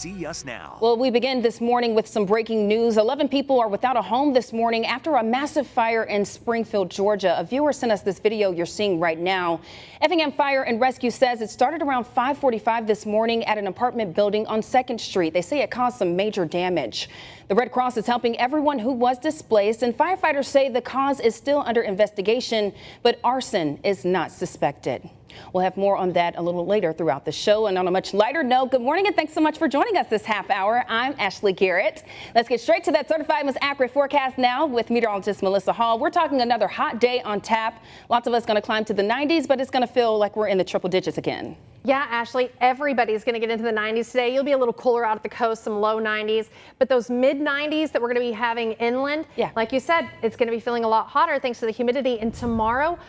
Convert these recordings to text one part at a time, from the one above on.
See Us Now. Well, we begin this morning with some breaking news. 11 people are without a home this morning after a massive fire in Springfield, Georgia. A viewer sent us this video you're seeing right now. Effingham Fire and Rescue says it started around 5:45 this morning at an apartment building on 2nd Street. They say it caused some major damage. The Red Cross is helping everyone who was displaced, and firefighters say the cause is still under investigation, but arson is not suspected. We'll have more on that a little later throughout the show. And on a much lighter note, good morning and thanks so much for joining us this half hour. I'm Ashley Garrett. Let's get straight to that certified most accurate forecast now with meteorologist Melissa Hall. We're talking another hot day on tap. Lots of us going to climb to the 90s, but it's going to feel like we're in the triple digits again. Yeah, Ashley, everybody's going to get into the 90s today. You'll be a little cooler out at the coast, some low 90s, but those mid 90s that we're going to be having inland, like you said, it's going to be feeling a lot hotter thanks to the humidity. And tomorrow,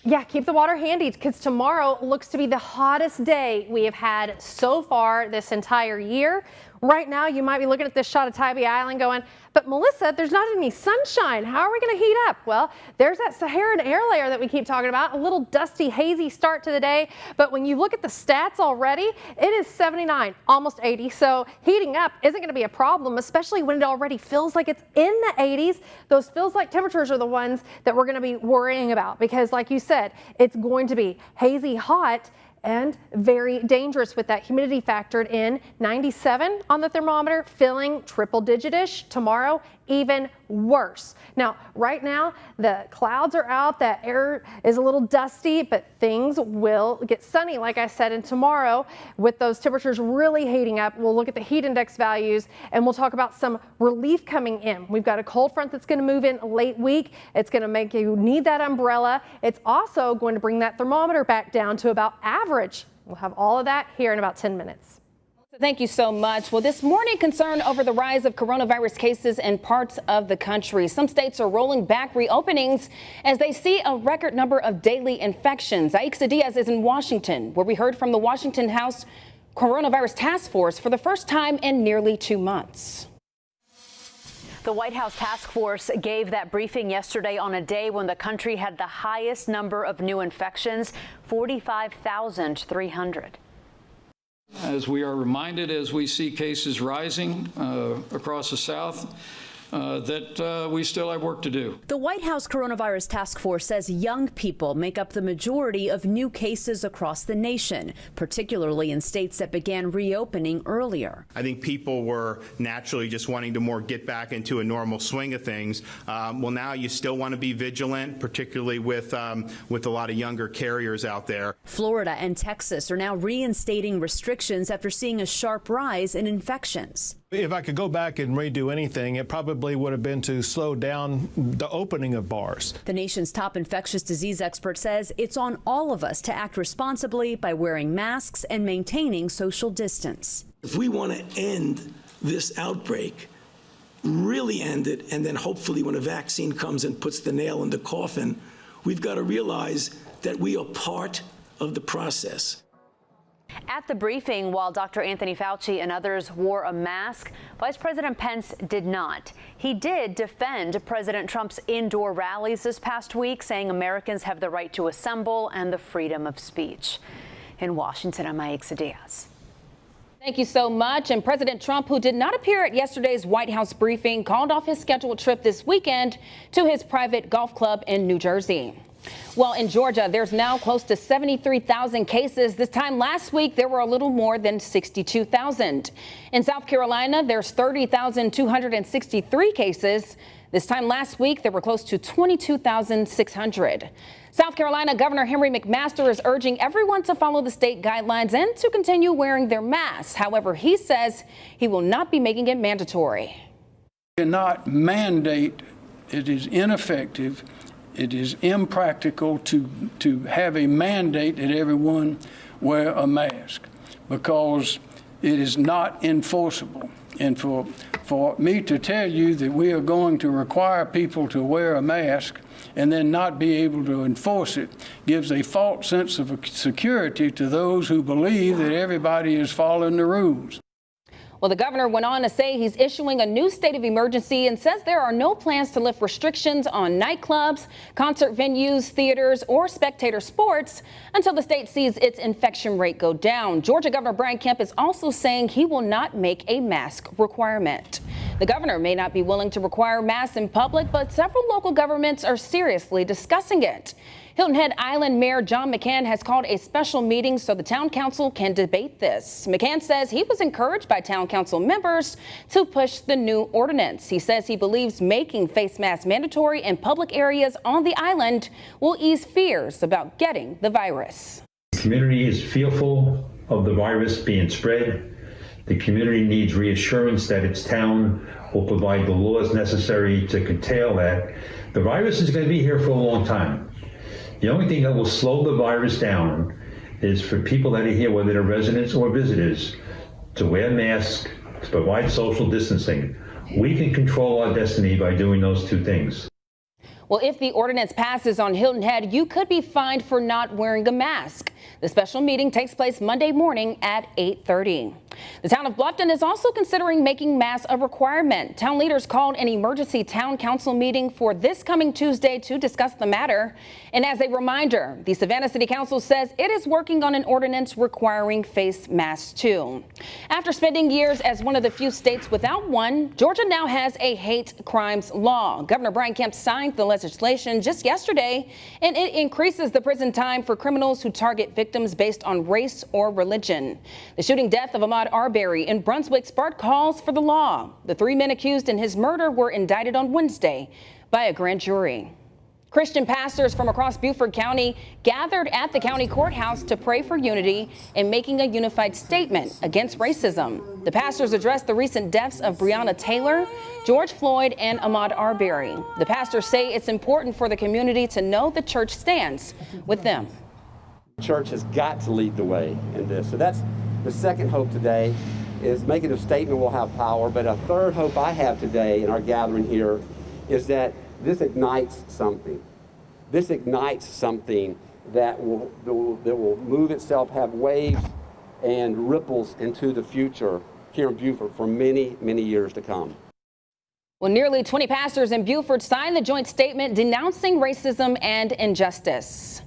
yeah, keep the water handy because tomorrow looks to be the hottest day we have had so far this entire year. Right now, you might be looking at this shot of Tybee Island going, but Melissa, there's not any sunshine. How are we going to heat up? Well, there's that Saharan air layer that we keep talking about. A little dusty, hazy start to the day. But when you look at the stats already, it is 79, almost 80. So heating up isn't going to be a problem, especially when it already feels like it's in the 80s. Those feels like temperatures are the ones that we're going to be worrying about because, like you said, it's going to be hazy hot and very dangerous with that humidity factored in. 97 on the thermometer, feeling triple digit-ish. Tomorrow, even worse. Now, right now, the clouds are out. That air is a little dusty, but things will get sunny, like I said. And tomorrow, with those temperatures really heating up, we'll look at the heat index values and we'll talk about some relief coming in. We've got a cold front that's going to move in late week. It's going to make you need that umbrella. It's also going to bring that thermometer back down to about average. We'll have all of that here in about 10 minutes. Thank you so much. Well, this morning, concern over the rise of coronavirus cases in parts of the country. Some states are rolling back reopenings as they see a record number of daily infections. Aixa Diaz is in Washington, where we heard from the Washington House Coronavirus Task Force for the first time in nearly 2 months. The White House task force gave that briefing yesterday on a day when the country had the highest number of new infections, 45,300. As we are reminded, as we see cases rising across the South, that we still have work to do. The White House Coronavirus Task Force says young people make up the majority of new cases across the nation, particularly in states that began reopening earlier. I think people were naturally just wanting to more get back into a normal swing of things. Well, now you still want to be vigilant, particularly with a lot of younger carriers out there. Florida and Texas are now reinstating restrictions after seeing a sharp rise in infections. If I could go back and redo anything, it probably would have been to slow down the opening of bars. The nation's top infectious disease expert says it's on all of us to act responsibly by wearing masks and maintaining social distance. If we want to end this outbreak, really end it, and then hopefully when a vaccine comes and puts the nail in the coffin, we've got to realize that we are part of the process. At the briefing, while Dr. Anthony Fauci and others wore a mask, Vice President Pence did not. He did defend President Trump's indoor rallies this past week, saying Americans have the right to assemble and the freedom of speech. In Washington, I'm Aixa Diaz. Thank you so much. And President Trump, who did not appear at yesterday's White House briefing, called off his scheduled trip this weekend to his private golf club in New Jersey. Well, in Georgia, there's now close to 73,000 cases. This time last week, there were a little more than 62,000. In South Carolina, there's 30,263 cases. This time last week, there were close to 22,600. South Carolina Governor Henry McMaster is urging everyone to follow the state guidelines and to continue wearing their masks. However, he says he will not be making it mandatory. Cannot mandate. It is ineffective. It is impractical to have a mandate that everyone wear a mask because it is not enforceable. And for me to tell you that we are going to require people to wear a mask and then not be able to enforce it gives a false sense of security to those who believe that everybody is following the rules. Well, the governor went on to say he's issuing a new state of emergency and says there are no plans to lift restrictions on nightclubs, concert venues, theaters, or spectator sports until the state sees its infection rate go down. Georgia Governor Brian Kemp is also saying he will not make a mask requirement. The governor may not be willing to require masks in public, but several local governments are seriously discussing it. Hilton Head Island Mayor John McCann has called a special meeting so the town council can debate this. McCann says he was encouraged by town council members to push the new ordinance. He says he believes making face masks mandatory in public areas on the island will ease fears about getting the virus. The community is fearful of the virus being spread. The community needs reassurance that its town will provide the laws necessary to curtail that. The virus is going to be here for a long time. The only thing that will slow the virus down is for people that are here, whether they're residents or visitors, to wear masks, to provide social distancing. We can control our destiny by doing those two things. Well, if the ordinance passes on Hilton Head, you could be fined for not wearing a mask. The special meeting takes place Monday morning at 8:30. The town of Bluffton is also considering making masks a requirement. Town leaders called an emergency town council meeting for this coming Tuesday to discuss the matter. And as a reminder, the Savannah City Council says it is working on an ordinance requiring face masks too. After spending years as one of the few states without one, Georgia now has a hate crimes law. Governor Brian Kemp signed the legislation just yesterday, and it increases the prison time for criminals who target victims based on race or religion. The shooting death of Ahmaud Arbery in Brunswick sparked calls for the law. The 3 men accused in his murder were indicted on Wednesday by a grand jury. Christian pastors from across Beaufort County gathered at the county courthouse to pray for unity and making a unified statement against racism. The pastors addressed the recent deaths of Breonna Taylor, George Floyd, and Ahmaud Arbery. The pastors say it's important for the community to know the church stands with them. The church has got to lead the way in this. So that's the second hope today, is making a statement will have power. But a third hope I have today in our gathering here is that this ignites something. This ignites something that will move itself, have waves and ripples into the future here in Beaufort for many, many years to come. Well, nearly 20 pastors in Beaufort signed the joint statement denouncing racism and injustice.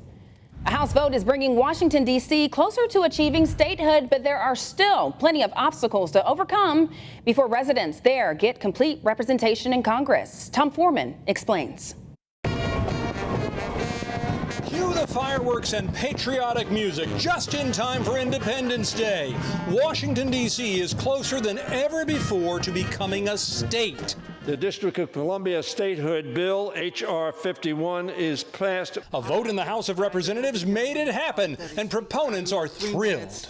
A House vote is bringing Washington, D.C. closer to achieving statehood, but there are still plenty of obstacles to overcome before residents there get complete representation in Congress. Tom Foreman explains. Cue the fireworks and patriotic music just in time for Independence Day. Washington, D.C. is closer than ever before to becoming a state. The District of Columbia Statehood Bill, H.R. 51, is passed. A vote in the House of Representatives made it happen, and proponents are thrilled.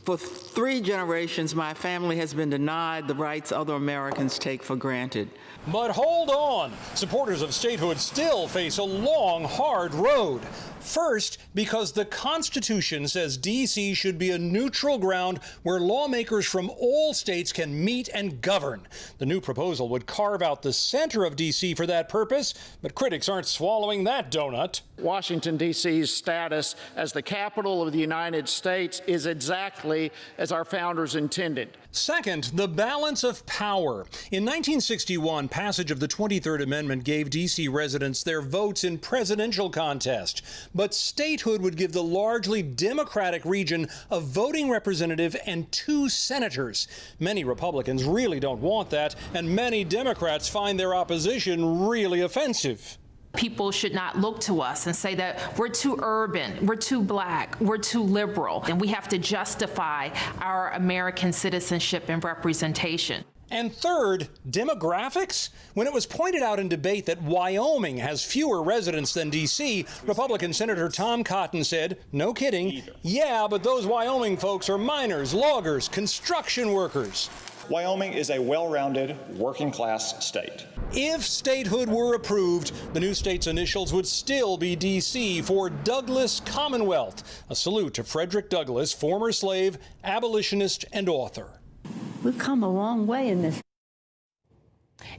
For 3 generations, my family has been denied the rights other Americans take for granted. But hold on. Supporters of statehood still face a long, hard road. First, because the Constitution says D.C. should be a neutral ground where lawmakers from all states can meet and govern. The new proposal would carve out the center of D.C. for that purpose, but critics aren't swallowing that donut. Washington, D.C.'s status as the capital of the United States is exactly as our founders intended. Second, the balance of power. In 1961, passage of the 23rd Amendment gave D.C. residents their votes in presidential contest. But statehood would give the largely Democratic region a voting representative and 2 senators. Many Republicans really don't want that, and many Democrats find their opposition really offensive. People should not look to us and say that we're too urban, we're too black, we're too liberal, and we have to justify our American citizenship and representation. And third, demographics. When it was pointed out in debate that Wyoming has fewer residents than D.C., Republican Senator Tom Cotton said, no kidding, yeah, but those Wyoming folks are miners, loggers, construction workers. Wyoming is a well-rounded, working-class state. If statehood were approved, the new state's initials would still be D.C. for Douglas Commonwealth, a salute to Frederick Douglass, former slave, abolitionist, and author. We've come a long way in this.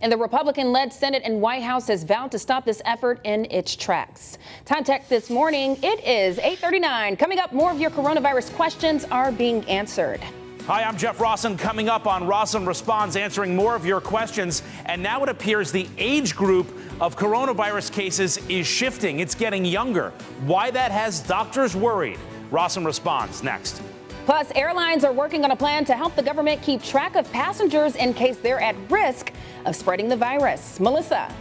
And the Republican-led Senate and White House has vowed to stop this effort in its tracks. Time check this morning, it is 8:39. Coming up, more of your coronavirus questions are being answered. Hi, I'm Jeff Rawson. Coming up on Rawson Responds, answering more of your questions. And now it appears the age group of coronavirus cases is shifting. It's getting younger. Why that has doctors worried. Rawson Responds next. Plus, airlines are working on a plan to help the government keep track of passengers in case they're at risk of spreading the virus. Melissa.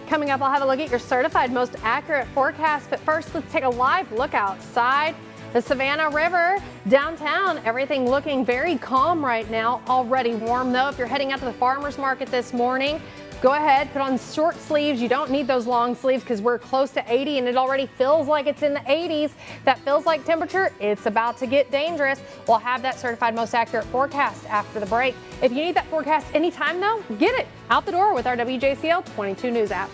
Coming up, I'll have a look at your certified most accurate forecast. But first, let's take a live look outside. The Savannah River, downtown, everything looking very calm right now. Already warm, though. If you're heading out to the farmer's market this morning, go ahead, put on short sleeves. You don't need those long sleeves because we're close to 80 and it already feels like it's in the 80s. That feels like temperature. It's about to get dangerous. We'll have that certified most accurate forecast after the break. If you need that forecast anytime, though, get it out the door with our WJCL 22 News app.